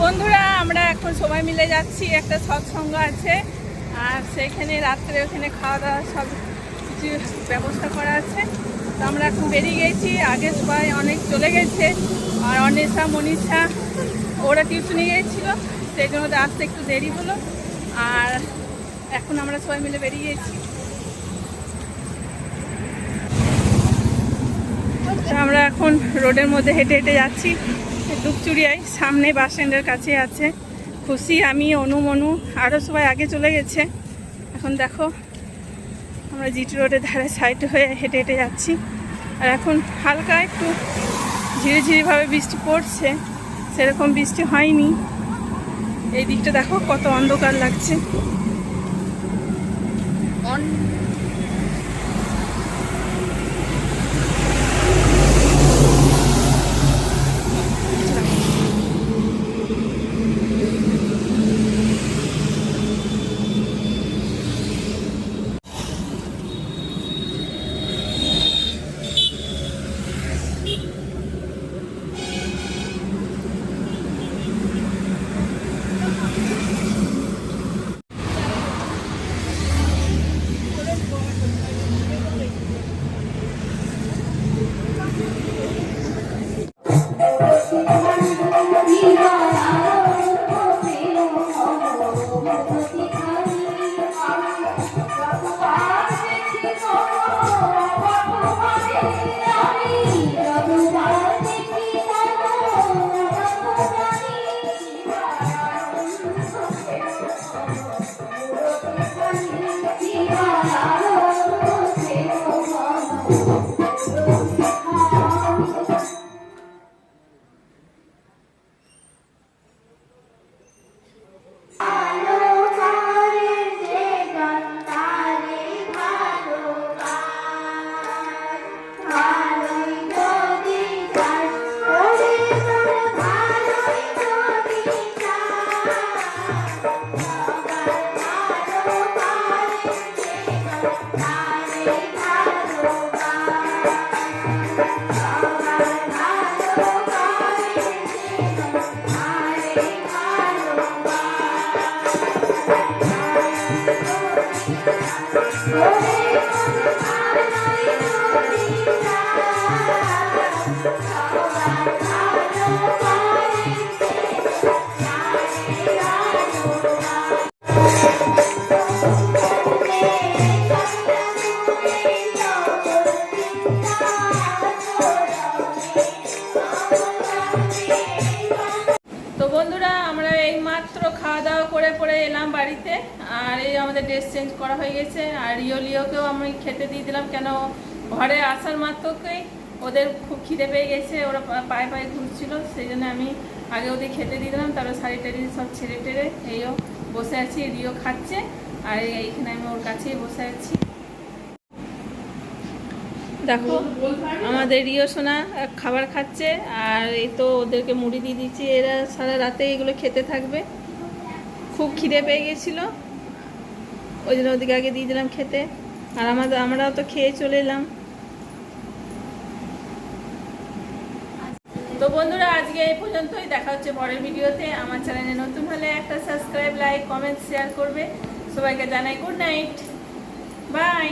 বন্ধুরা আমরা এখন সবাই মিলে যাচ্ছি, একটা সৎসঙ্গ আছে আর সেখানে রাত্রে ওখানে খাওয়া দাওয়া সব কিছু ব্যবস্থা করা আছে। তো আমরা এখন বেরিয়ে গেছি, আগে সবাই অনেক চলে গেছে আর অনিশা মনীষা ওরা টিউশনে গিয়েছিল, সেই জন্য আসতে একটু দেরি হলো। আর এখন আমরা সবাই মিলে বেরিয়ে গেছি। আমরা এখন রোডের মধ্যে হেঁটে হেঁটে যাচ্ছি দুপচুরিয়ায়, সামনে বাস স্ট্যান্ডের কাছে আছে। খুশি, আমি, অনু, আরও সবাই আগে চলে গেছে। এখন দেখো আমরা জিটি রোডের ধারে সাইড হয়ে হেঁটে হেঁটে যাচ্ছি। আর এখন হালকা একটু ঝিরিঝিরিভাবে বৃষ্টি পড়ছে, সেরকম বৃষ্টি হয়নি। এই দিকটা দেখো কত অন্ধকার লাগছে। তো বন্ধুরা আমরা এই মাত্র খাওয়া দাওয়া করে পরে এলাম বাড়িতে, আর এই আমাদের ড্রেস চেঞ্জ করা হয়ে গেছে। আর লিওকেও আমি খেতে দিয়ে দিলাম, কেন ঘরে আসার মাত্রকেই ওদের খুব খিদে পেয়ে গেছে, ওরা পায়ে পায়ে ঘুরছিল, সেই জন্য আমি আগে ওদের খেতে দিয়ে দিলাম। তারপরে শাড়ি টাড়ি সব ছেড়ে টেড়ে এইও বসে আছি, লিও খাচ্ছে আর এইখানে আমি ওর কাছেই বসে আছি। দেখো আমাদের রিও সোনা খাবার খাচ্ছে, আর এই তো ওদেরকে মুড়ি দিয়ে দিচ্ছি, এরা সারা রাতে এগুলো খেতে থাকবে। খুব খিদে পেয়ে গেছিলো, ওই জন্য ওদিকে আগে দিয়ে দিলাম খেতে, আর আমরাও তো খেয়ে চলে এলাম। তো বন্ধুরা আজকে এই পর্যন্তই, দেখা হচ্ছে পরের ভিডিওতে। আমার চ্যানেলে নতুন হলে একটা সাবস্ক্রাইব, লাইক, কমেন্ট, শেয়ার করবে। সবাইকে জানাই গুড নাইট, বাই।